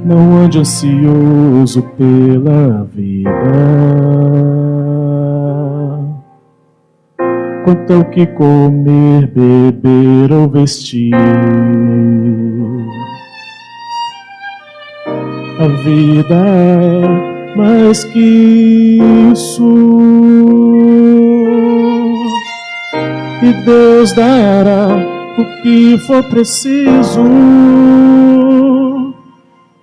Não ande ansioso pela vida, quanto ao que comer, beber ou vestir. A vida é mais que isso, e Deus dará o que for preciso.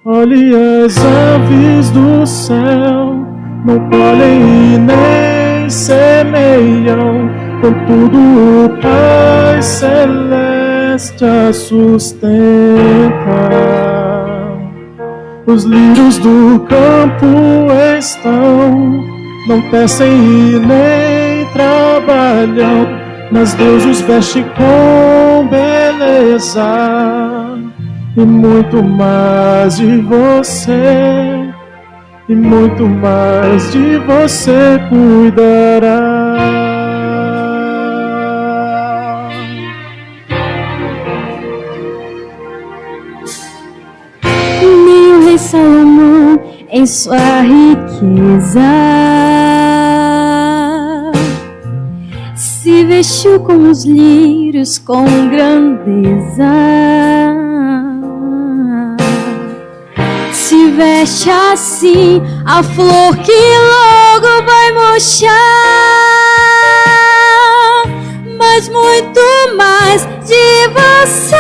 Olhe as aves do céu, não colhem e nem semeiam, contudo o Pai Celeste a sustenta. Os lírios do campo estão, não tecem e nem trabalham, mas Deus os veste com beleza. E muito mais de você, e muito mais de você cuidará. Nem o rei Salomão em sua riqueza se vestiu como os lírios com grandeza. Se veste assim a flor que logo vai murchar, mas muito mais de você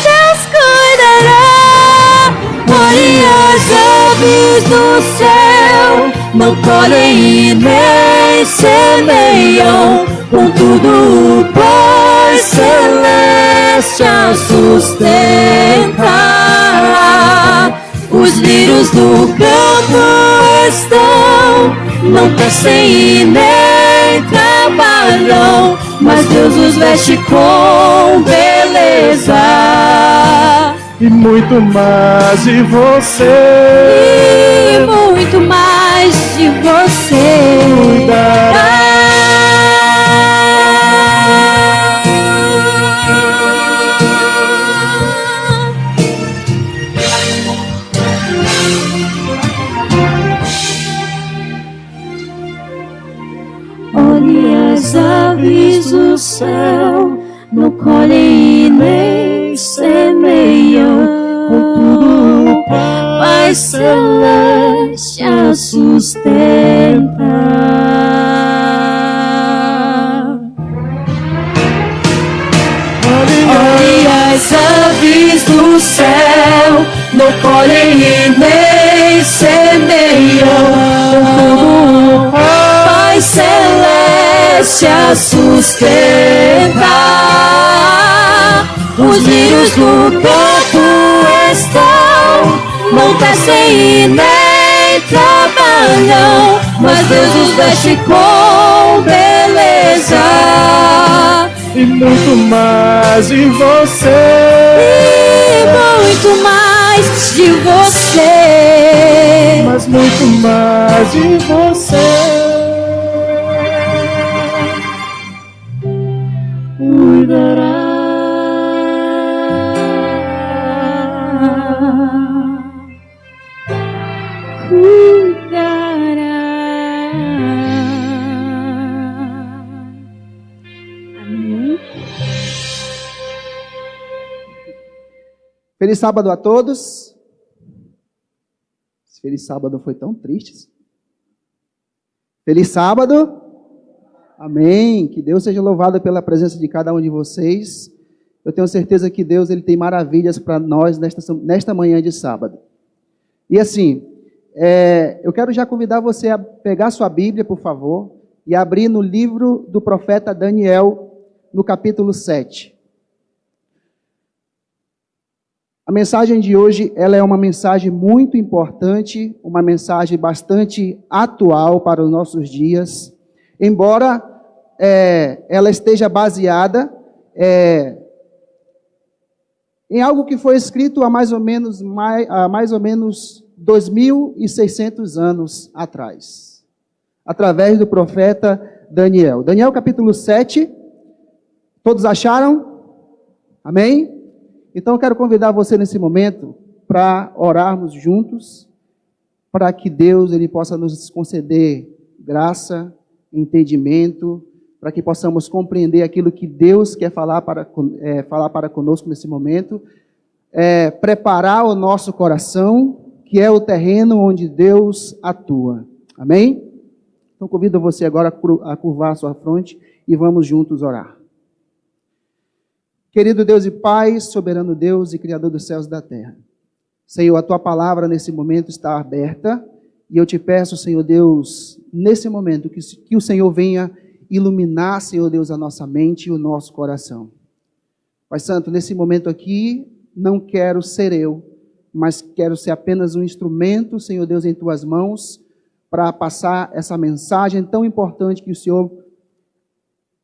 Deus cuidará. Olhe as aves do céu, não colhem e nem semeiam, contudo o Pai Celeste a sustenta. Os lírios do campo estão, não tecem e nem trabalham, mas Deus os veste com beleza. E muito mais de você, E muito mais de você cuidará. Olhe as aves do céu, não colhem e nem semeiam, contudo o Pai Celeste a sustenta. Olhe as aves do céu, não colhem e nem semeiam, contudo o Pai Celeste a sustenta. Os lírios do campo estão, não tecem e nem trabalham, mas Deus os veste com beleza. E muito mais de você, E muito mais de você, mas muito mais de você cuidará. Amém. Feliz sábado a todos. Esse feliz sábado foi tão triste. Feliz sábado. Amém. Que Deus seja louvado pela presença de cada um de vocês. Eu tenho certeza que Deus ele tem maravilhas para nós nesta manhã de sábado. E assim, eu quero já convidar você a pegar sua Bíblia, por favor, e abrir no livro do profeta Daniel, no capítulo 7. A mensagem de hoje, ela é uma mensagem muito importante, uma mensagem bastante atual para os nossos dias, embora ela esteja baseada em algo que foi escrito há mais ou menos 2.600 anos atrás, através do profeta Daniel. Daniel capítulo 7, todos acharam? Amém? Então eu quero convidar você nesse momento para orarmos juntos, para que Deus ele possa nos conceder graça, entendimento, para que possamos compreender aquilo que Deus quer falar para conosco nesse momento, preparar o nosso coração, que é o terreno onde Deus atua. Amém? Então convido você agora a curvar a sua fronte e vamos juntos orar. Querido Deus e Pai, soberano Deus e Criador dos céus e da terra. Senhor, a Tua palavra nesse momento está aberta e eu te peço, Senhor Deus, nesse momento, que o Senhor venha iluminar, Senhor Deus, a nossa mente e o nosso coração. Pai Santo, nesse momento aqui, não quero ser eu, mas quero ser apenas um instrumento, Senhor Deus, em Tuas mãos, para passar essa mensagem tão importante que o Senhor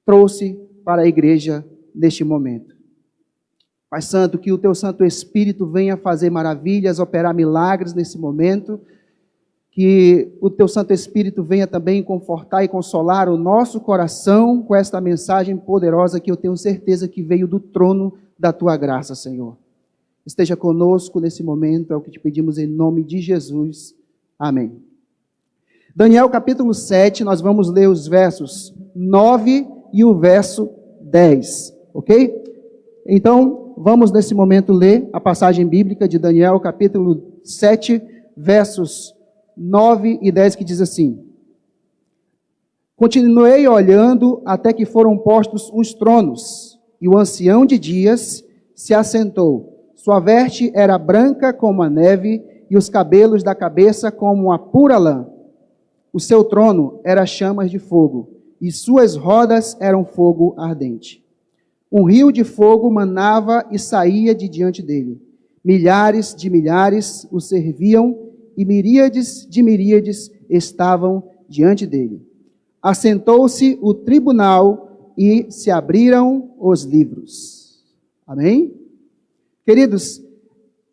trouxe para a igreja neste momento. Pai Santo, que o Teu Santo Espírito venha fazer maravilhas, operar milagres nesse momento, que o Teu Santo Espírito venha também confortar e consolar o nosso coração com esta mensagem poderosa que eu tenho certeza que veio do trono da Tua graça, Senhor. Esteja conosco nesse momento, é o que te pedimos em nome de Jesus. Amém. Daniel capítulo 7, nós vamos ler os versos 9 e o verso 10, ok? Então, vamos nesse momento ler a passagem bíblica de Daniel capítulo 7, versos 9 e 10, que diz assim: Continuei olhando até que foram postos os tronos, e o ancião de dias se assentou. Sua veste era branca como a neve, e os cabelos da cabeça como a pura lã. O seu trono era chamas de fogo, e suas rodas eram fogo ardente. Um rio de fogo manava e saía de diante dele. Milhares de milhares o serviam, e miríades de miríades estavam diante dele. Assentou-se o tribunal e se abriram os livros. Amém? Queridos,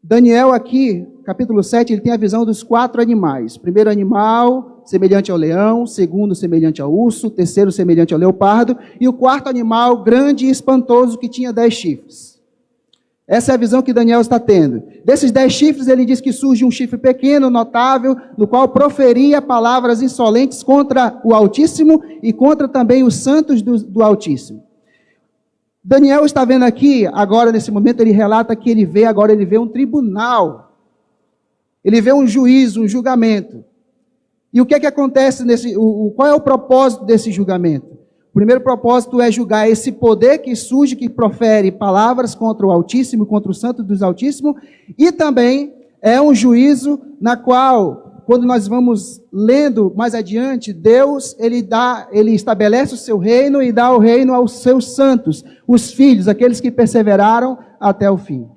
Daniel aqui, capítulo 7, ele tem a visão dos 4 animais. Primeiro animal, semelhante ao leão. Segundo, semelhante ao urso. Terceiro, semelhante ao leopardo. E o quarto animal, grande e espantoso, que tinha 10 chifres. Essa é a visão que Daniel está tendo. Desses 10 chifres, ele diz que surge um chifre pequeno, notável, no qual proferia palavras insolentes contra o Altíssimo e contra também os santos do Altíssimo. Daniel está vendo aqui, agora nesse momento, ele relata que ele vê um tribunal. Ele vê um juízo, um julgamento. E o que é que acontece qual é o propósito desse julgamento? O primeiro propósito é julgar esse poder que surge, que profere palavras contra o Altíssimo, contra o Santo dos Altíssimos, e também é um juízo na qual, quando nós vamos lendo mais adiante, Deus, ele estabelece o seu reino e dá o reino aos seus santos, os filhos, aqueles que perseveraram até o fim.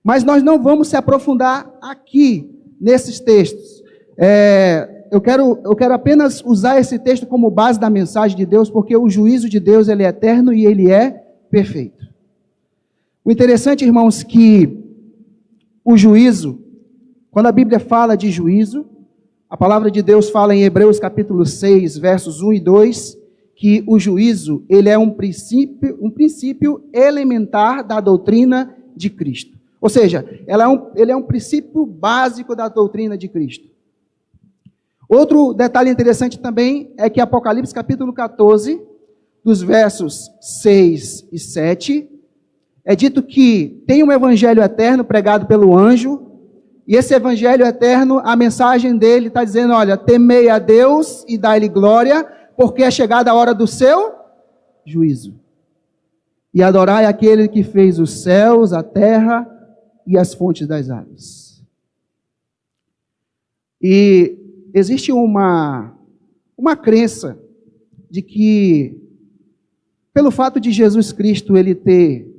Mas nós não vamos se aprofundar aqui, nesses textos. Eu quero apenas usar esse texto como base da mensagem de Deus, porque o juízo de Deus, ele é eterno e ele é perfeito. O interessante, irmãos, que o juízo, quando a Bíblia fala de juízo, a palavra de Deus fala em Hebreus capítulo 6, versos 1 e 2, que o juízo, ele é um princípio elementar da doutrina de Cristo. Ou seja, ele é um princípio básico da doutrina de Cristo. Outro detalhe interessante também é que Apocalipse capítulo 14, dos versos 6 e 7, é dito que tem um evangelho eterno pregado pelo anjo, e esse evangelho eterno, a mensagem dele está dizendo, olha, temei a Deus e dai-lhe glória, porque é chegada a hora do seu juízo. E adorai aquele que fez os céus, a terra e as fontes das águas. E existe uma crença de que, pelo fato de Jesus Cristo ele ter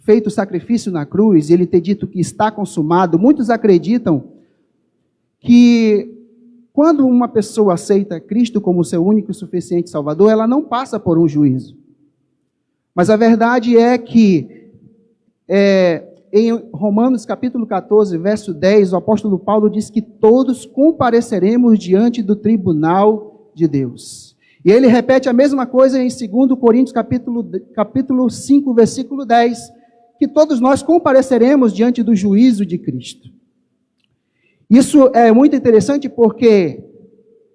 feito o sacrifício na cruz, ele ter dito que está consumado, muitos acreditam que quando uma pessoa aceita Cristo como seu único e suficiente Salvador, ela não passa por um juízo. Mas a verdade é que em Romanos capítulo 14, verso 10, o apóstolo Paulo diz que todos compareceremos diante do tribunal de Deus. E ele repete a mesma coisa em 2 Coríntios capítulo 5, versículo 10, que todos nós compareceremos diante do juízo de Cristo. Isso é muito interessante porque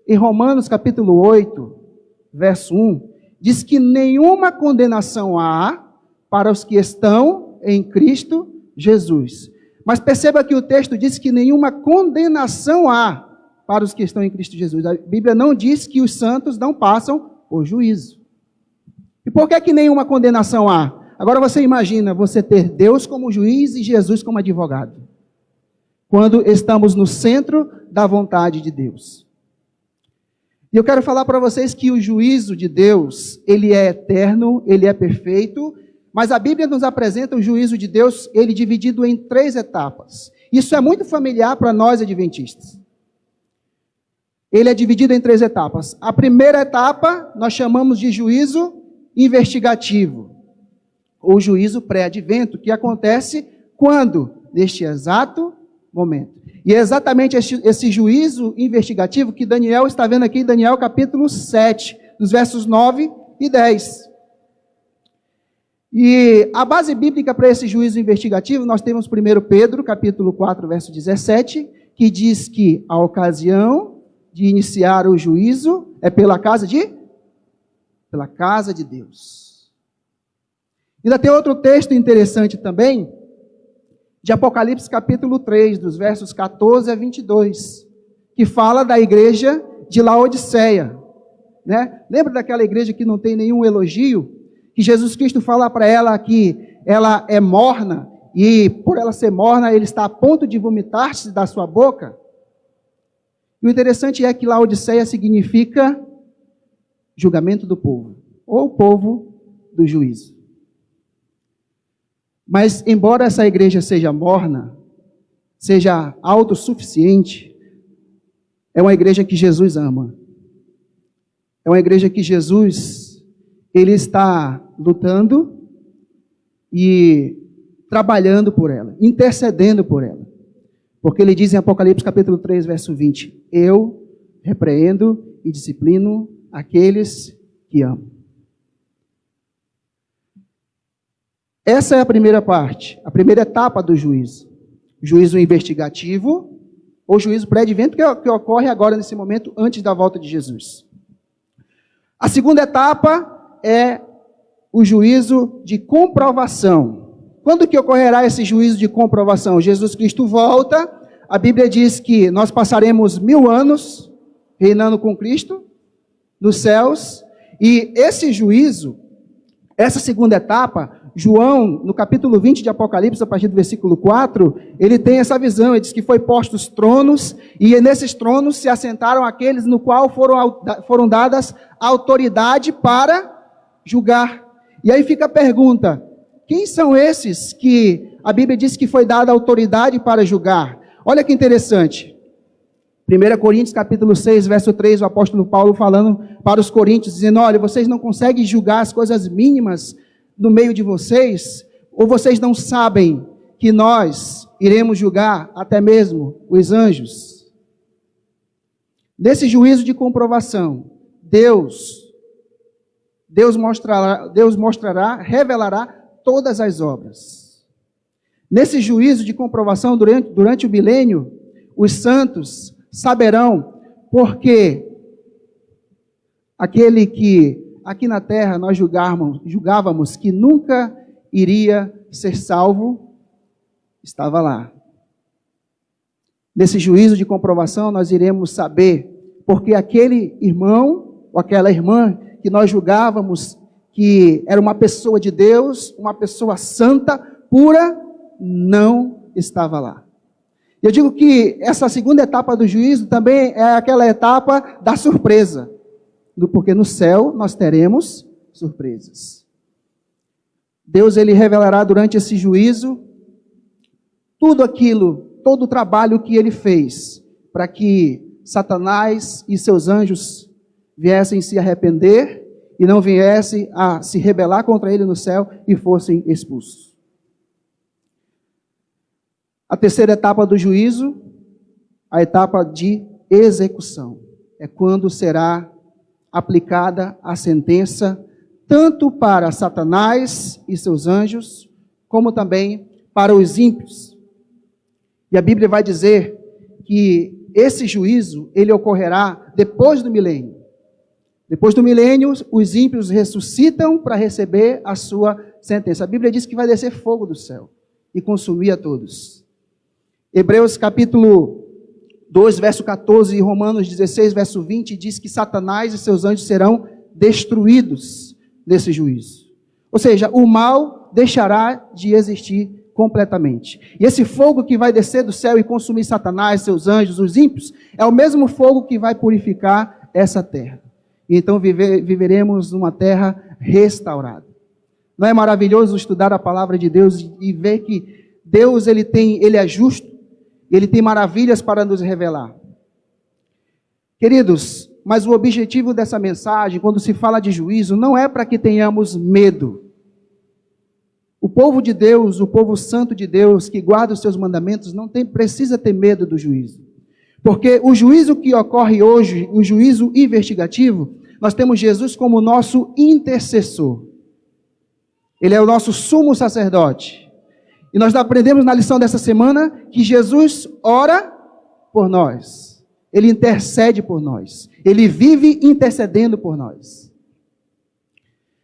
em Romanos capítulo 8, verso 1, diz que nenhuma condenação há para os que estão em Cristo Jesus. Mas perceba que o texto diz que nenhuma condenação há para os que estão em Cristo Jesus. A Bíblia não diz que os santos não passam por juízo. E por que nenhuma condenação há? Agora você imagina você ter Deus como juiz e Jesus como advogado. Quando estamos no centro da vontade de Deus. E eu quero falar para vocês que o juízo de Deus, ele é eterno, ele é perfeito, mas a Bíblia nos apresenta o juízo de Deus, ele dividido em 3 etapas. Isso é muito familiar para nós adventistas. Ele é dividido em 3 etapas. A primeira etapa nós chamamos de juízo investigativo, ou juízo pré-advento, que acontece quando? Neste exato momento. E é exatamente esse juízo investigativo que Daniel está vendo aqui em Daniel capítulo 7, dos versos 9 e 10. E a base bíblica para esse juízo investigativo, nós temos 1 Pedro, capítulo 4, verso 17, que diz que a ocasião de iniciar o juízo é pela casa de Deus. Ainda tem outro texto interessante também, de Apocalipse capítulo 3, dos versos 14 a 22, que fala da igreja de Laodiceia. Né? Lembra daquela igreja que não tem nenhum elogio? Que Jesus Cristo fala para ela que ela é morna, e por ela ser morna, ele está a ponto de vomitar-se da sua boca? E o interessante é que Laodiceia significa julgamento do povo, ou povo do juízo. Mas, embora essa igreja seja morna, seja autossuficiente, é uma igreja que Jesus ama. É uma igreja que Jesus, ele está lutando e trabalhando por ela, intercedendo por ela. Porque ele diz em Apocalipse capítulo 3, verso 20, eu repreendo e disciplino aqueles que amo. Essa é a primeira parte, a primeira etapa do juízo. Juízo investigativo, ou juízo pré-advento, que ocorre agora nesse momento, antes da volta de Jesus. A segunda etapa é o juízo de comprovação. Quando que ocorrerá esse juízo de comprovação? Jesus Cristo volta, a Bíblia diz que nós passaremos 1000 anos reinando com Cristo nos céus, e esse juízo, essa segunda etapa, João, no capítulo 20 de Apocalipse, a partir do versículo 4, ele tem essa visão, ele diz que foi postos tronos, e nesses tronos se assentaram aqueles no qual foram dadas autoridade para julgar. E aí fica a pergunta, quem são esses que a Bíblia diz que foi dada autoridade para julgar? Olha que interessante. 1 Coríntios capítulo 6, verso 3, o apóstolo Paulo falando para os coríntios, dizendo, olha, vocês não conseguem julgar as coisas mínimas no meio de vocês, ou vocês não sabem que nós iremos julgar até mesmo os anjos? Nesse juízo de comprovação, Deus mostrará, revelará todas as obras. Nesse juízo de comprovação, durante o milênio, os santos saberão porque aquele que aqui na terra nós julgávamos que nunca iria ser salvo, estava lá. Nesse juízo de comprovação nós iremos saber porque aquele irmão ou aquela irmã que nós julgávamos que era uma pessoa de Deus, uma pessoa santa, pura, não estava lá. Eu digo que essa segunda etapa do juízo também é aquela etapa da surpresa, porque no céu nós teremos surpresas. Deus, ele revelará durante esse juízo tudo aquilo, todo o trabalho que ele fez para que Satanás e seus anjos viessem se arrepender e não viessem a se rebelar contra ele no céu e fossem expulsos. A terceira etapa do juízo, a etapa de execução, é quando será aplicada a sentença tanto para Satanás e seus anjos, como também para os ímpios. E a Bíblia vai dizer que esse juízo, ele ocorrerá depois do milênio. Depois do milênio, os ímpios ressuscitam para receber a sua sentença. A Bíblia diz que vai descer fogo do céu e consumir a todos. Hebreus capítulo 2, verso 14 e Romanos 16, verso 20 diz que Satanás e seus anjos serão destruídos nesse juízo. Ou seja, o mal deixará de existir completamente. E esse fogo que vai descer do céu e consumir Satanás, seus anjos, os ímpios, é o mesmo fogo que vai purificar essa terra. E então viveremos numa terra restaurada. Não é maravilhoso estudar a palavra de Deus e ver que Deus ele é justo, ele tem maravilhas para nos revelar. Queridos, mas o objetivo dessa mensagem, quando se fala de juízo, não é para que tenhamos medo. O povo de Deus, o povo santo de Deus, que guarda os seus mandamentos, precisa ter medo do juízo. Porque o juízo que ocorre hoje, o juízo investigativo, nós temos Jesus como nosso intercessor. Ele é o nosso sumo sacerdote. E nós aprendemos na lição dessa semana que Jesus ora por nós. Ele intercede por nós. Ele vive intercedendo por nós.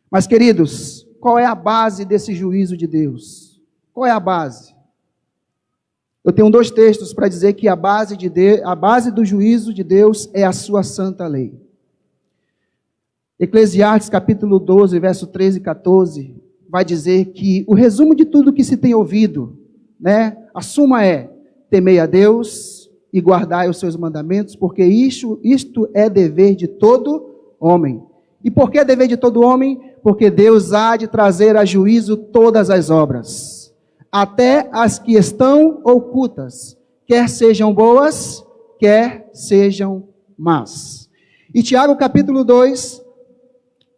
Mas, queridos, qual é a base desse juízo de Deus? Qual é a base? Eu tenho 2 textos para dizer que a base do juízo de Deus é a sua santa lei. Eclesiastes capítulo 12, verso 13 e 14, vai dizer que o resumo de tudo que se tem ouvido, a suma é: temei a Deus e guardai os seus mandamentos, porque isto é dever de todo homem. E por que é dever de todo homem? Porque Deus há de trazer a juízo todas as obras, até as que estão ocultas, quer sejam boas, quer sejam más. E Tiago capítulo 2,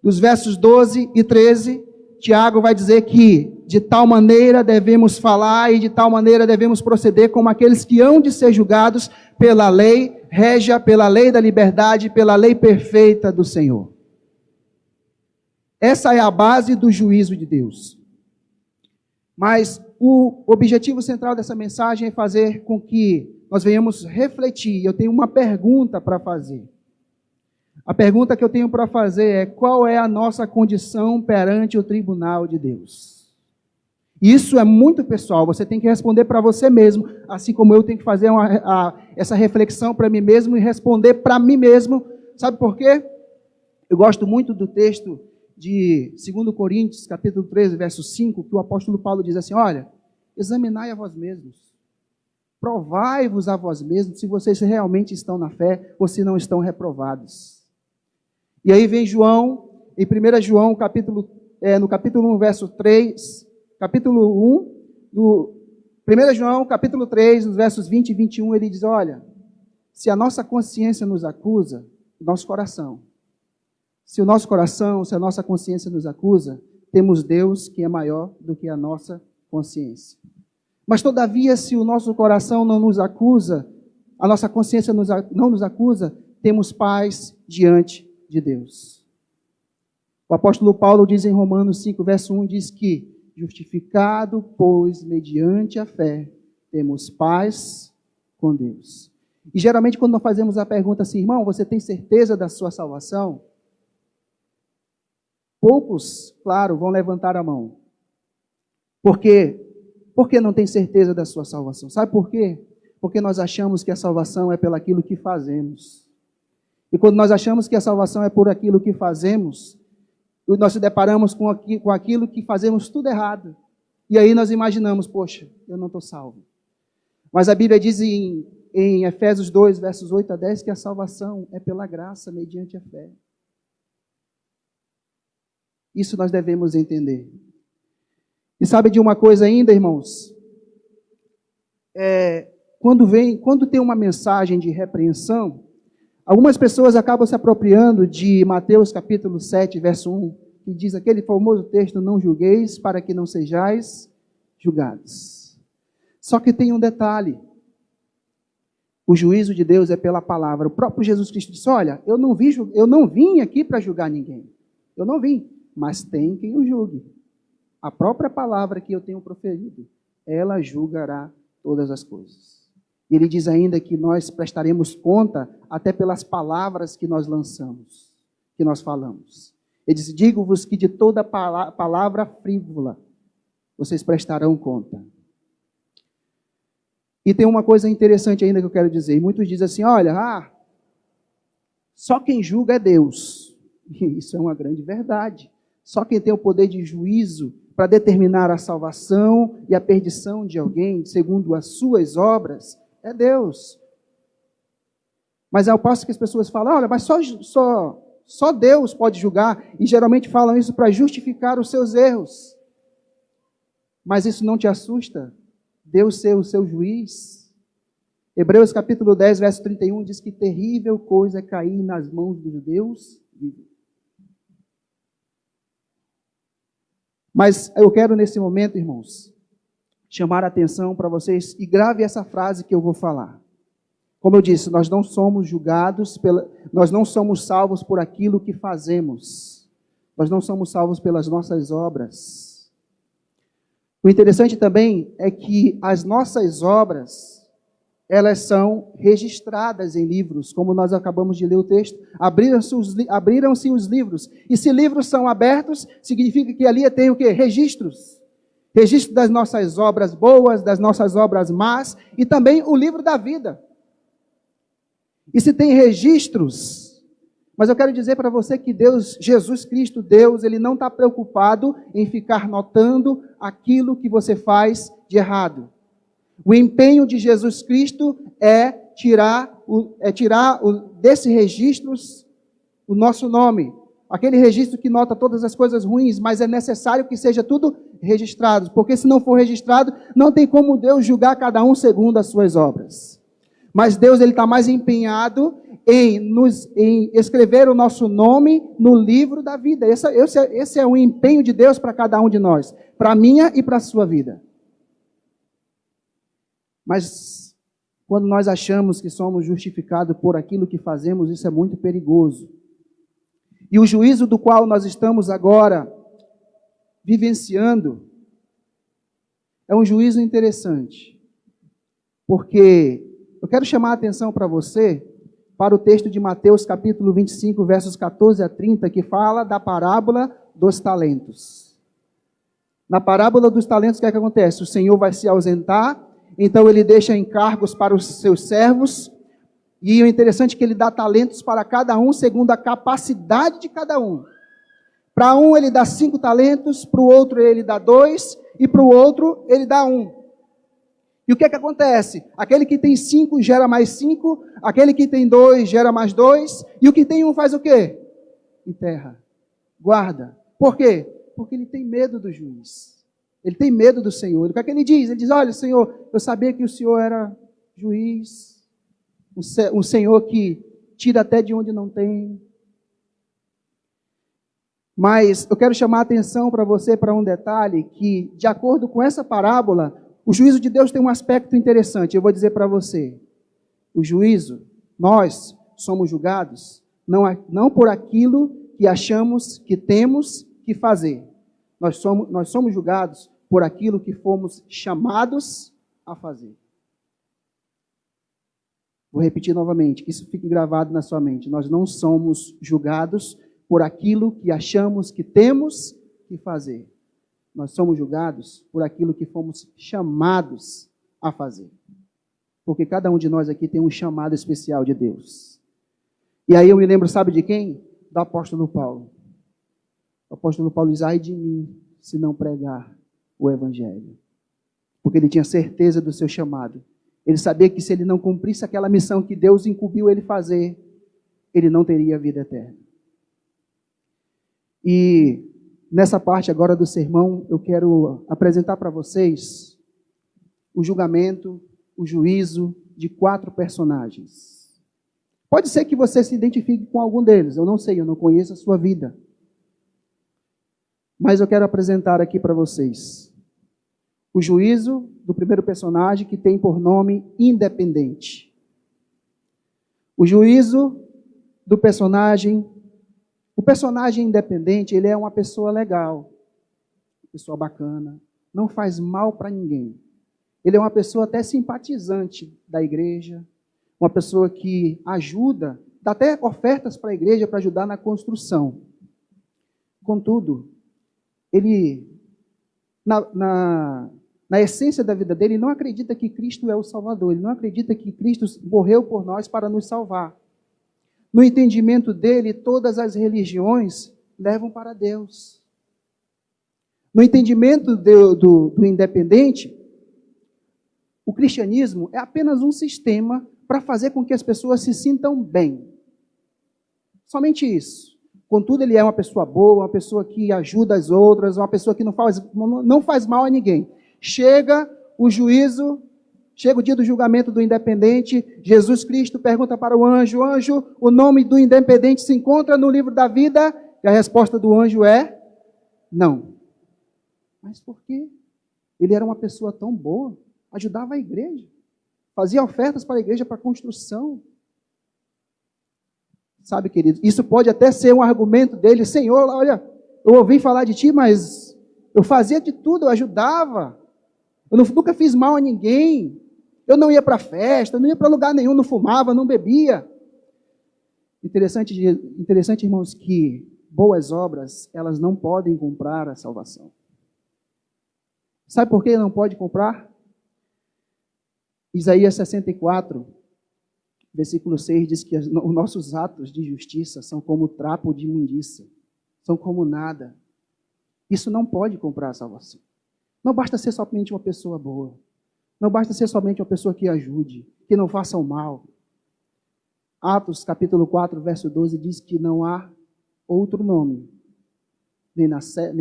dos versos 12 e 13, Tiago vai dizer que de tal maneira devemos falar e de tal maneira devemos proceder como aqueles que hão de ser julgados pela lei, régia pela lei da liberdade, pela lei perfeita do Senhor. Essa é a base do juízo de Deus. Mas o objetivo central dessa mensagem é fazer com que nós venhamos refletir. Eu tenho uma pergunta para fazer. A pergunta que eu tenho para fazer é: qual é a nossa condição perante o tribunal de Deus? Isso é muito pessoal, você tem que responder para você mesmo, assim como eu tenho que fazer essa reflexão para mim mesmo e responder para mim mesmo. Sabe por quê? Eu gosto muito do texto de 2 Coríntios, capítulo 13, verso 5, que o apóstolo Paulo diz assim: olha, examinai a vós mesmos, provai-vos a vós mesmos se vocês realmente estão na fé ou se não estão reprovados. E aí vem João, em 1 João, no capítulo 1, verso 3, capítulo 1, do 1 João, capítulo 3, nos versos 20 e 21, ele diz: olha, se a nossa consciência nos acusa, nosso coração, se o nosso coração, se a nossa consciência nos acusa, temos Deus que é maior do que a nossa consciência. Mas todavia, se o nosso coração não nos acusa, a nossa consciência não nos acusa, temos paz diante de Deus. O apóstolo Paulo diz em Romanos 5, verso 1, diz que justificado, pois, mediante a fé, temos paz com Deus. E geralmente quando nós fazemos a pergunta assim: irmão, você tem certeza da sua salvação? Poucos, claro, vão levantar a mão. Por quê? Porque não tem certeza da sua salvação. Sabe por quê? Porque nós achamos que a salvação é pelo aquilo que fazemos. E quando nós achamos que a salvação é por aquilo que fazemos, nós se deparamos com aquilo que fazemos tudo errado. E aí nós imaginamos: poxa, eu não estou salvo. Mas a Bíblia diz em Efésios 2, versos 8 a 10, que a salvação é pela graça, mediante a fé. Isso nós devemos entender. E sabe de uma coisa ainda, irmãos? Quando tem uma mensagem de repreensão, algumas pessoas acabam se apropriando de Mateus capítulo 7, verso 1, que diz aquele famoso texto: não julgueis para que não sejais julgados. Só que tem um detalhe: o juízo de Deus é pela palavra. O próprio Jesus Cristo disse: olha, eu não vim aqui para julgar ninguém. Eu não vim, mas tem quem o julgue. a própria palavra que eu tenho proferido, ela julgará todas as coisas. E ele diz ainda que nós prestaremos conta até pelas palavras que nós lançamos, que nós falamos. Ele diz, digo-vos que de toda palavra frívola vocês prestarão conta. E tem uma coisa interessante ainda que eu quero dizer. Muitos dizem assim, olha, só quem julga é Deus. E isso é uma grande verdade. Só quem tem o poder de juízo para determinar a salvação e a perdição de alguém, segundo as suas obras, é Deus. Mas ao passo que as pessoas falam, olha, mas só Deus pode julgar, e geralmente falam isso para justificar os seus erros. Mas isso não te assusta? Deus ser o seu juiz? Hebreus capítulo 10, verso 31 diz que terrível coisa é cair nas mãos do Deus vivo. Mas eu quero nesse momento, irmãos, chamar a atenção para vocês e grave essa frase que eu vou falar. Como eu disse, nós não somos julgados, nós não somos salvos por aquilo que fazemos. Nós não somos salvos pelas nossas obras. O interessante também é que as nossas obras, elas são registradas em livros, como nós acabamos de ler o texto. Abriram-se os livros. E se livros são abertos, significa que ali tem o quê? Registros. Registro das nossas obras boas, das nossas obras más, e também o livro da vida. E se tem registros, mas eu quero dizer para você que Deus, Jesus Cristo, Deus, Ele não está preocupado em ficar notando aquilo que você faz de errado. O empenho de Jesus Cristo é tirar desses registros o nosso nome. Aquele registro que nota todas as coisas ruins, mas é necessário que seja tudo registrado, porque se não for registrado, não tem como Deus julgar cada um segundo as suas obras. Mas Deus está mais empenhado em escrever o nosso nome no livro da vida. Esse é o empenho de Deus para cada um de nós, para a minha e para a sua vida. Mas quando nós achamos que somos justificados por aquilo que fazemos, isso é muito perigoso. E o juízo do qual nós estamos agora vivenciando é um juízo interessante. Porque eu quero chamar a atenção para você para o texto de Mateus capítulo 25, versos 14 a 30, que fala da parábola dos talentos. Na parábola dos talentos, o que é que acontece? O Senhor vai se ausentar, então ele deixa encargos para os seus servos, e o interessante é que ele dá talentos para cada um, segundo a capacidade de cada um. Para um ele dá 5 talentos, para o outro ele dá 2, e para o outro ele dá 1. E o que é que acontece? Aquele que tem 5 gera mais 5, aquele que tem 2 gera mais 2, e o que tem 1 faz o quê? Enterra, guarda. Por quê? Porque ele tem medo do juiz. Ele tem medo do Senhor. O que é que ele diz? Ele diz, olha, Senhor, eu sabia que o Senhor era juiz, um Senhor que tira até de onde não tem. Mas eu quero chamar a atenção para você para um detalhe que, de acordo com essa parábola, o juízo de Deus tem um aspecto interessante. Eu vou dizer para você, o juízo, nós somos julgados não por aquilo que achamos que temos que fazer. Nós somos julgados por aquilo que fomos chamados a fazer. Vou repetir novamente, que isso fique gravado na sua mente. Nós não somos julgados por aquilo que achamos que temos que fazer. Nós somos julgados por aquilo que fomos chamados a fazer. Porque cada um de nós aqui tem um chamado especial de Deus. E aí eu me lembro, sabe de quem? Do apóstolo Paulo. O apóstolo Paulo diz, ai de mim, se não pregar o evangelho. Porque ele tinha certeza do seu chamado. Ele sabia que se ele não cumprisse aquela missão que Deus incumbiu ele fazer, ele não teria vida eterna. E nessa parte agora do sermão, eu quero apresentar para vocês o julgamento, o juízo de 4 personagens. Pode ser que você se identifique com algum deles, eu não sei, eu não conheço a sua vida. Mas eu quero apresentar aqui para vocês o juízo do primeiro personagem, que tem por nome Independente. O juízo do personagem. O personagem independente, ele é uma pessoa legal. pessoa bacana, não faz mal para ninguém. Ele é uma pessoa até simpatizante da igreja, uma pessoa que ajuda, dá até ofertas para a igreja para ajudar na construção. Contudo, ele, na essência da vida dele, ele não acredita que Cristo é o Salvador, ele não acredita que Cristo morreu por nós para nos salvar. No entendimento dele, todas as religiões levam para Deus. No entendimento do independente, o cristianismo é apenas um sistema para fazer com que as pessoas se sintam bem. Somente isso. Contudo, ele é uma pessoa boa, uma pessoa que ajuda as outras, uma pessoa que não faz mal a ninguém. Chega o juízo, chega o dia do julgamento do independente, Jesus Cristo pergunta para o anjo, anjo, o nome do independente se encontra no livro da vida? E a resposta do anjo é, não. Mas por quê? Ele era uma pessoa tão boa, ajudava a igreja, fazia ofertas para a igreja, para a construção. Sabe, querido, isso pode até ser um argumento dele, Senhor, olha, eu ouvi falar de ti, mas eu fazia de tudo, eu ajudava, eu nunca fiz mal a ninguém, eu não ia para festa, não ia para lugar nenhum, não fumava, não bebia. Interessante, irmãos, que boas obras, elas não podem comprar a salvação. Sabe por que não pode comprar? Isaías 64, versículo 6 diz que os nossos atos de justiça são como trapo de imundícia, são como nada. Isso não pode comprar a salvação. Não basta ser somente uma pessoa boa. Não basta ser somente uma pessoa que ajude, que não faça o mal. Atos capítulo 4, verso 12 diz que não há outro nome, nem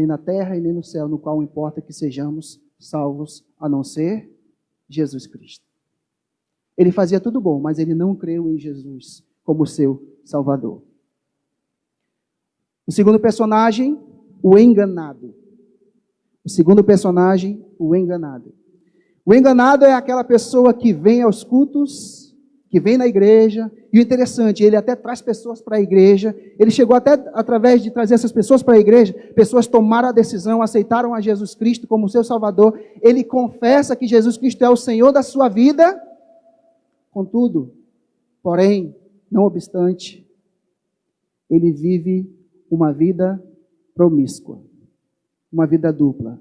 na terra e nem no céu, no qual importa que sejamos salvos, a não ser Jesus Cristo. Ele fazia tudo bom, mas ele não creu em Jesus como seu Salvador. O segundo personagem, o enganado. O segundo personagem, o enganado. O enganado é aquela pessoa que vem aos cultos, que vem na igreja, e o interessante, ele até traz pessoas para a igreja, ele chegou até, através de trazer essas pessoas para a igreja, pessoas tomaram a decisão, aceitaram a Jesus Cristo como seu Salvador, ele confessa que Jesus Cristo é o Senhor da sua vida. Contudo, porém, não obstante, ele vive uma vida promíscua, uma vida dupla.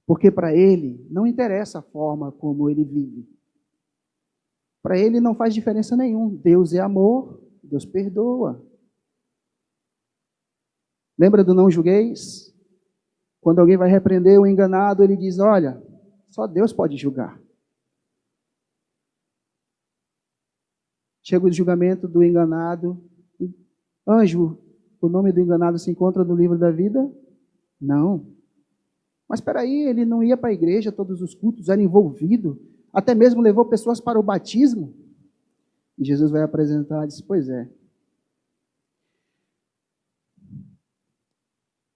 Porque para ele não interessa a forma como ele vive. Para ele não faz diferença nenhuma. Deus é amor, Deus perdoa. Lembra do não julgueis? Quando alguém vai repreender o enganado, ele diz, olha, só Deus pode julgar. Chega o julgamento do enganado. Anjo, o nome do enganado se encontra no livro da vida? Não. Mas espera aí, ele não ia para a igreja, todos os cultos, era envolvido, até mesmo levou pessoas para o batismo. E Jesus vai apresentar e diz, pois é.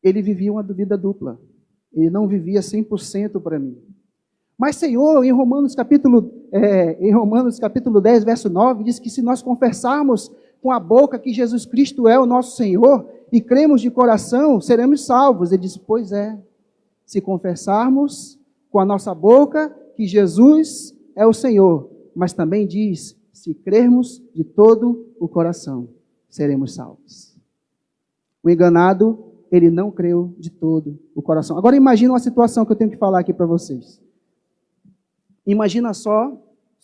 Ele vivia uma vida dupla. Ele não vivia 100% para mim. Mas, Senhor, em Romanos capítulo 10, verso 9, diz que se nós confessarmos com a boca que Jesus Cristo é o nosso Senhor e cremos de coração, seremos salvos. Ele diz, pois é, se confessarmos com a nossa boca que Jesus é o Senhor, mas também diz, se crermos de todo o coração, seremos salvos. O enganado, ele não creu de todo o coração. Agora imagina uma situação que eu tenho que falar aqui para vocês. Imagina só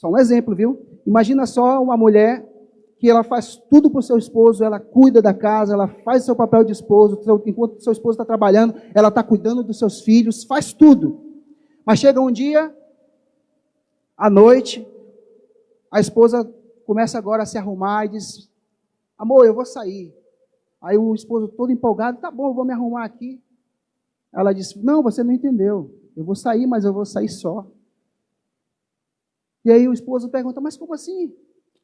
um exemplo, viu? Imagina só uma mulher que ela faz tudo para o seu esposo, ela cuida da casa, ela faz o seu papel de esposo, enquanto o seu esposo está trabalhando, ela está cuidando dos seus filhos, faz tudo. Mas chega um dia, à noite, a esposa começa agora a se arrumar e diz, amor, eu vou sair. Aí o esposo todo empolgado, tá bom, eu vou me arrumar aqui. Ela disse, não, você não entendeu, eu vou sair, mas eu vou sair só. E aí o esposo pergunta, mas como assim?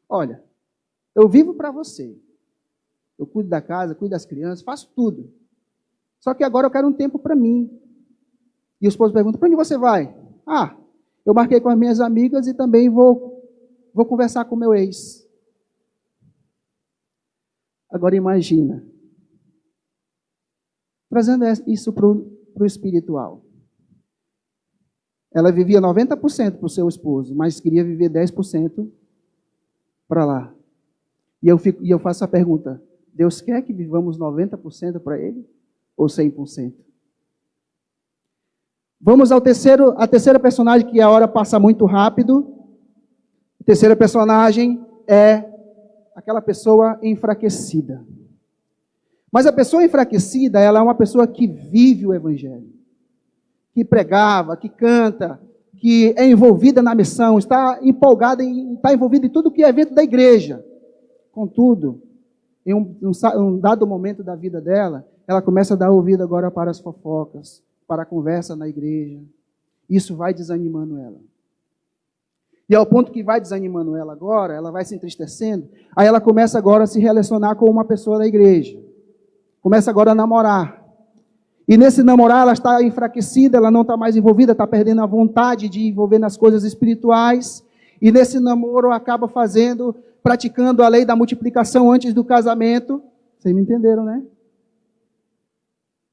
Olha, eu vivo para você. Eu cuido da casa, cuido das crianças, faço tudo. Só que agora eu quero um tempo para mim. E o esposo pergunta, para onde você vai? Ah, eu marquei com as minhas amigas e também vou conversar com o meu ex. Agora imagina. Trazendo isso para o espiritual. Ela vivia 90% para o seu esposo, mas queria viver 10% para lá. E eu faço a pergunta, Deus quer que vivamos 90% para Ele? Ou 100%? Vamos à terceira personagem, que a hora passa muito rápido. A terceira personagem é aquela pessoa enfraquecida. Mas a pessoa enfraquecida, ela é uma pessoa que vive o Evangelho, que pregava, que canta, que é envolvida na missão, está empolgada, está envolvida em tudo que é evento da igreja. Contudo, em um dado momento da vida dela, ela começa a dar ouvido agora para as fofocas, para a conversa na igreja. Isso vai desanimando ela. E ao ponto que vai desanimando ela agora, ela vai se entristecendo, aí ela começa agora a se relacionar com uma pessoa da igreja. Começa agora a namorar. E nesse namorar ela está enfraquecida, ela não está mais envolvida, está perdendo a vontade de envolver nas coisas espirituais. E nesse namoro acaba praticando a lei da multiplicação antes do casamento. Vocês me entenderam, né?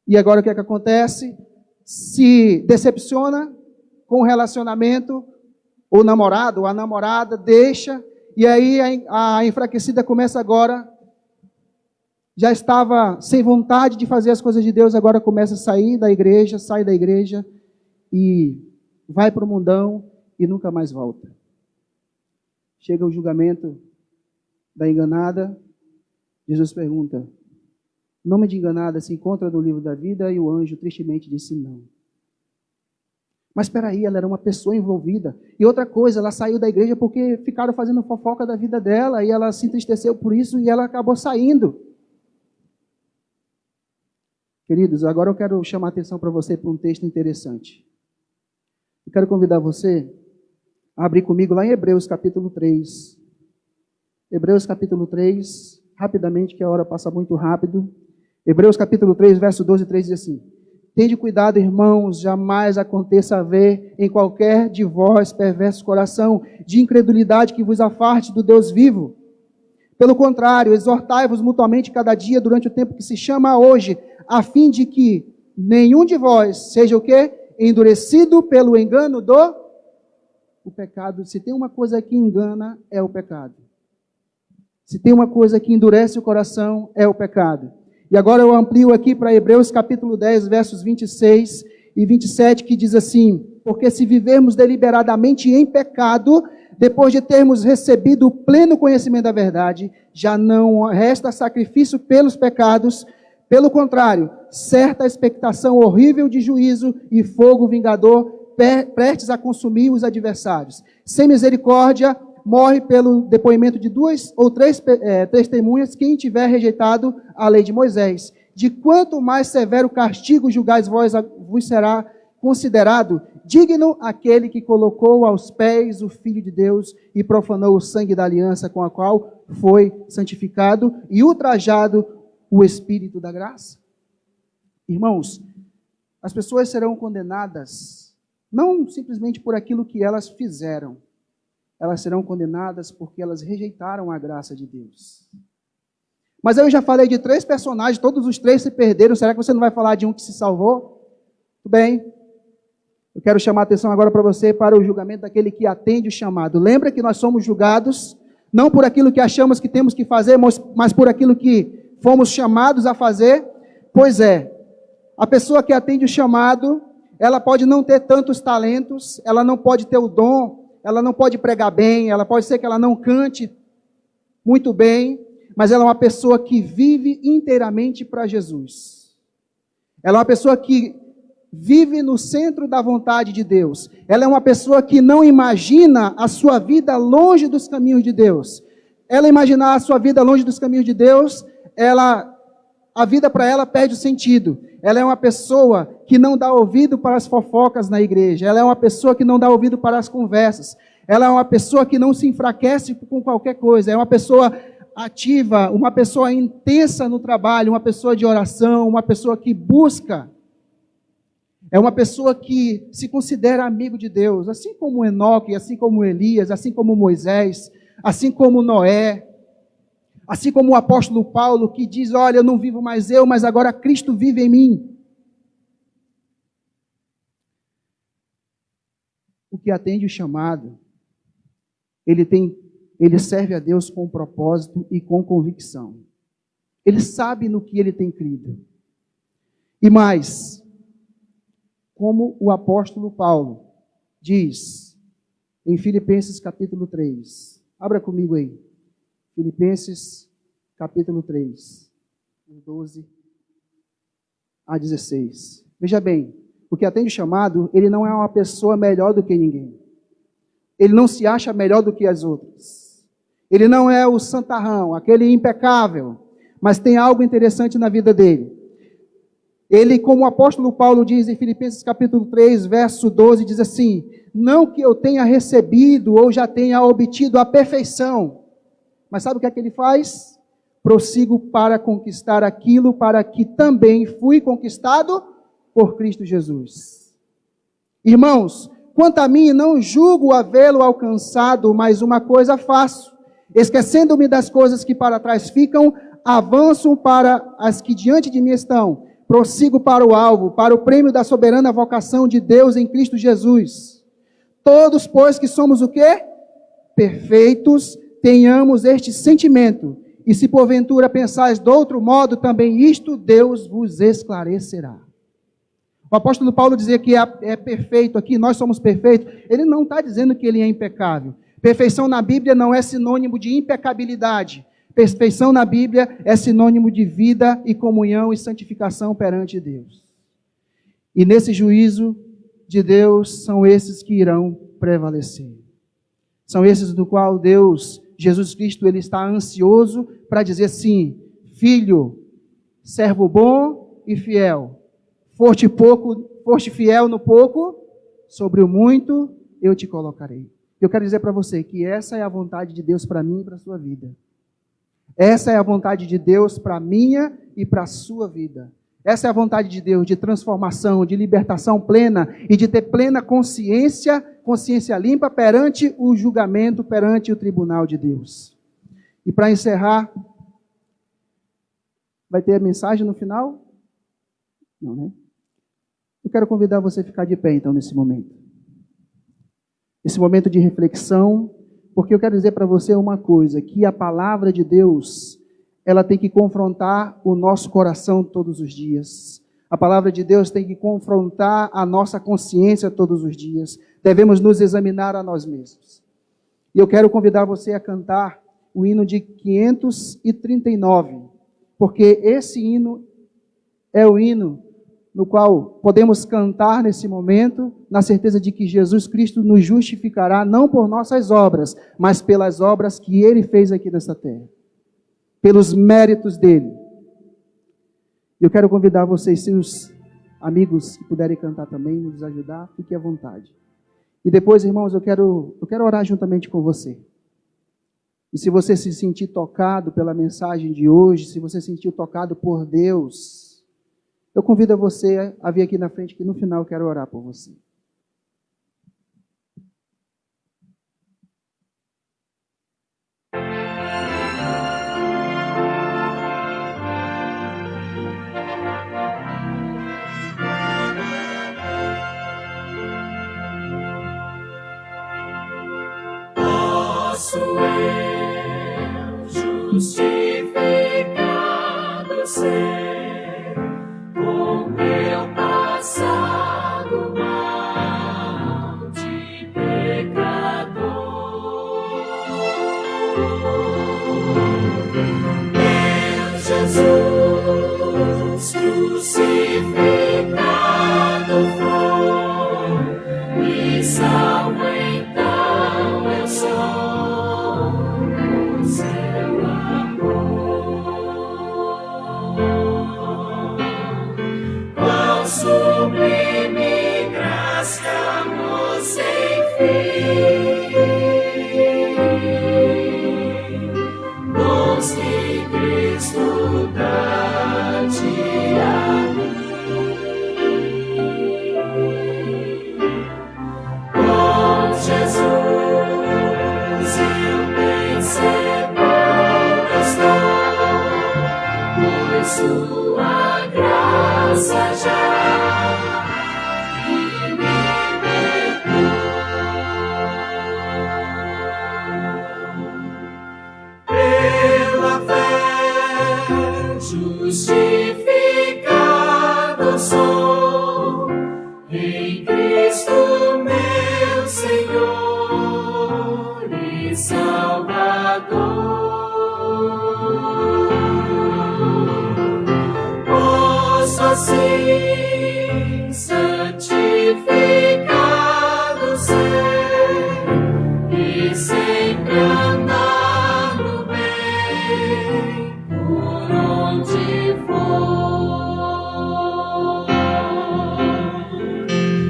E agora o que é que acontece? Se decepciona com o relacionamento, o namorado ou a namorada deixa, e aí a enfraquecida começa agora, já estava sem vontade de fazer as coisas de Deus, agora começa a sair da igreja, sai da igreja e vai para o mundão e nunca mais volta. Chega o julgamento da enganada, Jesus pergunta, o nome de enganada se encontra no livro da vida, e o anjo tristemente disse não. Mas espera aí, ela era uma pessoa envolvida. E outra coisa, ela saiu da igreja porque ficaram fazendo fofoca da vida dela, e ela se entristeceu por isso, e ela acabou saindo. Queridos, agora eu quero chamar a atenção para você para um texto interessante. Eu quero convidar você a abrir comigo lá em Hebreus capítulo 3. Hebreus capítulo 3, rapidamente, que a hora passa muito rápido. Hebreus capítulo 3, verso 12 e 13 diz assim: Tende cuidado, irmãos, jamais aconteça haver em qualquer de vós perverso coração de incredulidade que vos afarte do Deus vivo. Pelo contrário, exortai-vos mutuamente cada dia durante o tempo que se chama hoje, a fim de que nenhum de vós seja o quê? Endurecido pelo engano do pecado. Se tem uma coisa que engana, é o pecado. Se tem uma coisa que endurece o coração, é o pecado. E agora eu amplio aqui para Hebreus capítulo 10, versos 26 e 27, que diz assim: Porque se vivermos deliberadamente em pecado, depois de termos recebido o pleno conhecimento da verdade, já não resta sacrifício pelos pecados, pelo contrário, certa expectação horrível de juízo e fogo vingador, prestes a consumir os adversários. Sem misericórdia, morre pelo depoimento de 2 ou 3 testemunhas quem tiver rejeitado a lei de Moisés. De quanto mais severo castigo julgais vós, vos será considerado digno aquele que colocou aos pés o Filho de Deus e profanou o sangue da aliança com a qual foi santificado e ultrajado o Espírito da graça. Irmãos, as pessoas serão condenadas não simplesmente por aquilo que elas fizeram, elas serão condenadas porque elas rejeitaram a graça de Deus. Mas eu já falei de 3 personagens, todos os 3 se perderam. Será que você não vai falar de um que se salvou? Tudo bem. Eu quero chamar a atenção agora para você para o julgamento daquele que atende o chamado. Lembra que nós somos julgados não por aquilo que achamos que temos que fazer, mas por aquilo que fomos chamados a fazer? Pois é, a pessoa que atende o chamado, ela pode não ter tantos talentos, ela não pode ter o dom, ela não pode pregar bem, ela pode ser que ela não cante muito bem, mas ela é uma pessoa que vive inteiramente para Jesus. Ela é uma pessoa que vive no centro da vontade de Deus. Ela é uma pessoa que não imagina a sua vida longe dos caminhos de Deus. Ela imaginar a sua vida longe dos caminhos de Deus, a vida para ela perde o sentido. Ela é uma pessoa que não dá ouvido para as fofocas na igreja. Ela é uma pessoa que não dá ouvido para as conversas. Ela é uma pessoa que não se enfraquece com qualquer coisa. É uma pessoa ativa, uma pessoa intensa no trabalho, uma pessoa de oração, uma pessoa que busca. É uma pessoa que se considera amigo de Deus, assim como Enoque, assim como Elias, assim como Moisés, assim como Noé. Assim como o apóstolo Paulo, que diz, olha, eu não vivo mais eu, mas agora Cristo vive em mim. O que atende o chamado, ele serve a Deus com propósito e com convicção. Ele sabe no que ele tem crido. E mais, como o apóstolo Paulo diz em Filipenses capítulo 3. Abra comigo aí. Filipenses capítulo 3, 12 a 16. Veja bem, o que atende o chamado, ele não é uma pessoa melhor do que ninguém. Ele não se acha melhor do que as outras. Ele não é o santarrão, aquele impecável, mas tem algo interessante na vida dele. Ele, como o apóstolo Paulo diz em Filipenses capítulo 3, verso 12, diz assim, não que eu tenha recebido ou já tenha obtido a perfeição, mas sabe o que é que ele faz? Prossigo para conquistar aquilo para que também fui conquistado por Cristo Jesus. Irmãos, quanto a mim, não julgo havê-lo alcançado, mas uma coisa faço, esquecendo-me das coisas que para trás ficam, avanço para as que diante de mim estão, prossigo para o alvo, para o prêmio da soberana vocação de Deus em Cristo Jesus. Todos, pois, que somos o quê? Perfeitos, tenhamos este sentimento, e se porventura pensais de outro modo, também isto Deus vos esclarecerá. O apóstolo Paulo dizia que é perfeito aqui, nós somos perfeitos. Ele não está dizendo que ele é impecável. Perfeição na Bíblia não é sinônimo de impecabilidade. Perfeição na Bíblia é sinônimo de vida e comunhão e santificação perante Deus. E nesse juízo de Deus são esses que irão prevalecer. São esses do qual Deus, Jesus Cristo, ele está ansioso para dizer assim, filho, servo bom e fiel. Foste fiel no pouco, sobre o muito eu te colocarei. Eu quero dizer para você que essa é a vontade de Deus para mim e para a sua vida. Essa é a vontade de Deus para a minha e para a sua vida. Essa é a vontade de Deus de transformação, de libertação plena e de ter plena consciência limpa perante o julgamento, perante o tribunal de Deus. E para encerrar, vai ter a mensagem no final? Não, né? Eu quero convidar você a ficar de pé, então, nesse momento. Esse momento de reflexão, porque eu quero dizer para você uma coisa, que a palavra de Deus, ela tem que confrontar o nosso coração todos os dias. A palavra de Deus tem que confrontar a nossa consciência todos os dias. Devemos nos examinar a nós mesmos. E eu quero convidar você a cantar o hino de 539, porque esse hino é o hino no qual podemos cantar nesse momento, na certeza de que Jesus Cristo nos justificará, não por nossas obras, mas pelas obras que Ele fez aqui nessa terra, pelos méritos dEle. Eu quero convidar vocês, se os amigos que puderem cantar também, nos ajudar, fiquem à vontade. E depois, irmãos, eu quero orar juntamente com você. E se você se sentir tocado pela mensagem de hoje, se você se sentiu tocado por Deus, eu convido você a vir aqui na frente, que no final eu quero orar por você. Posso eu, justificado ser, com meu passado mal de pecador. Meu Jesus crucificado foi, e salvo então eu sou o seu amor. Quão sublime graça, amor sem fim, dons que Cristo dá-te a mim. Com Jesus eu bem sei, estou sua graça já me libertou. Pela fé justificado sou em Cristo meu Senhor e Salvador. Posso assim santificado ser e sempre andar no bem por onde for.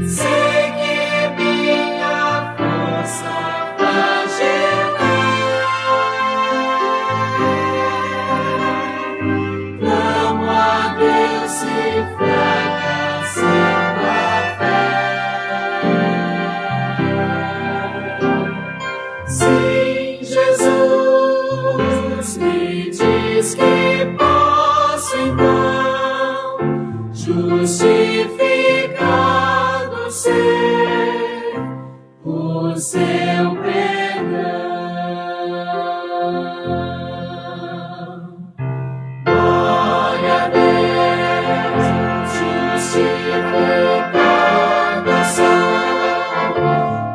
Sei que minha força frágil clamo a Deus e fracassando a fé. Sim, Jesus me diz que posso então justificado ser por seu perdão. Glória a Deus, justificado sou,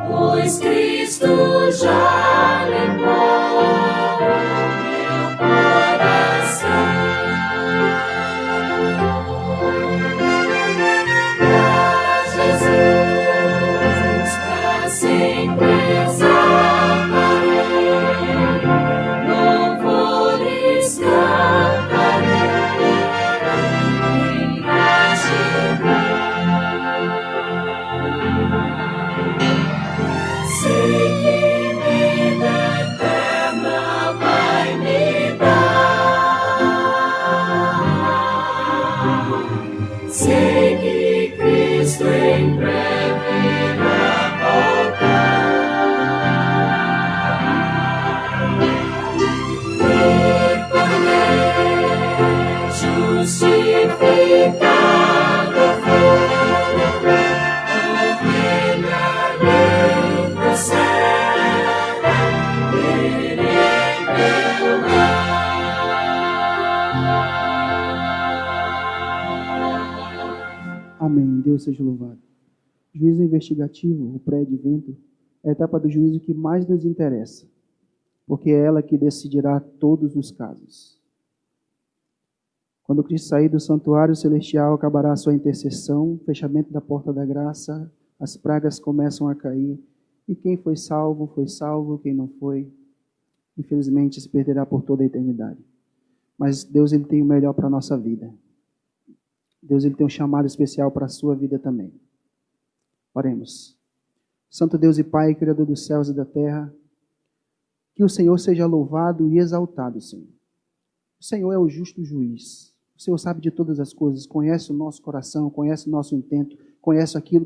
pois Cristo já limpou meu coração. Pra Jesus, pra sempre exaltarei, louvores cantarei em gratidão. Sei que vida eterna vai me dar. Sei que Cristo em breve irá voltar. E também justificado fui, ouvirei do céu, irei meu lar. Amém. Deus seja louvado. Juízo investigativo, o pré-advento, é a etapa do juízo que mais nos interessa, porque é ela que decidirá todos os casos. Quando Cristo sair do santuário celestial, acabará a sua intercessão, fechamento da porta da graça, as pragas começam a cair, e quem foi salvo, quem não foi, infelizmente se perderá por toda a eternidade. Mas Deus ele tem o melhor para a nossa vida. Deus ele tem um chamado especial para a sua vida também. Oremos. Santo Deus e Pai, Criador dos céus e da terra, que o Senhor seja louvado e exaltado, Senhor. O Senhor é o justo juiz. O Senhor sabe de todas as coisas, conhece o nosso coração, conhece o nosso intento, conhece aquilo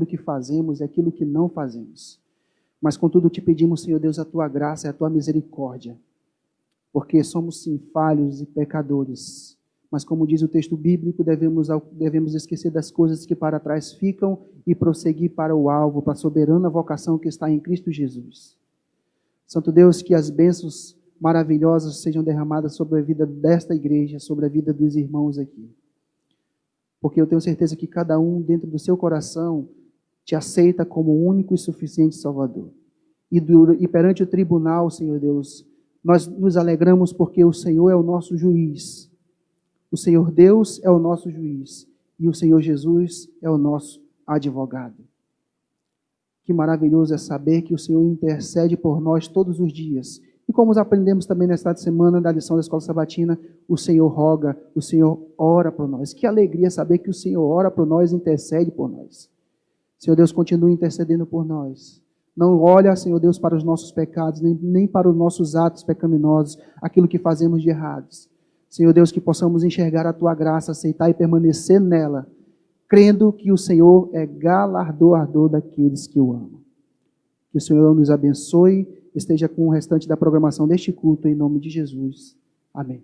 que fazemos e aquilo que não fazemos. Mas contudo te pedimos, Senhor Deus, a tua graça e a tua misericórdia, porque somos sim falhos e pecadores. Mas como diz o texto bíblico, devemos esquecer das coisas que para trás ficam e prosseguir para o alvo, para a soberana vocação que está em Cristo Jesus. Santo Deus, que as bênçãos maravilhosas sejam derramadas sobre a vida desta igreja, sobre a vida dos irmãos aqui. Porque eu tenho certeza que cada um dentro do seu coração te aceita como o único e suficiente Salvador. E perante o tribunal, Senhor Deus, nós nos alegramos porque o Senhor é o nosso juiz. O Senhor Deus é o nosso juiz e o Senhor Jesus é o nosso advogado. Que maravilhoso é saber que o Senhor intercede por nós todos os dias. E como aprendemos também nesta semana da lição da Escola Sabatina, o Senhor roga, o Senhor ora por nós. Que alegria saber que o Senhor ora por nós, intercede por nós. Senhor Deus, continue intercedendo por nós. Não olha, Senhor Deus, para os nossos pecados, nem para os nossos atos pecaminosos, aquilo que fazemos de errados. Senhor Deus, que possamos enxergar a Tua graça, aceitar e permanecer nela, crendo que o Senhor é galardoador daqueles que o amam. Que o Senhor nos abençoe, esteja com o restante da programação deste culto, em nome de Jesus. Amém.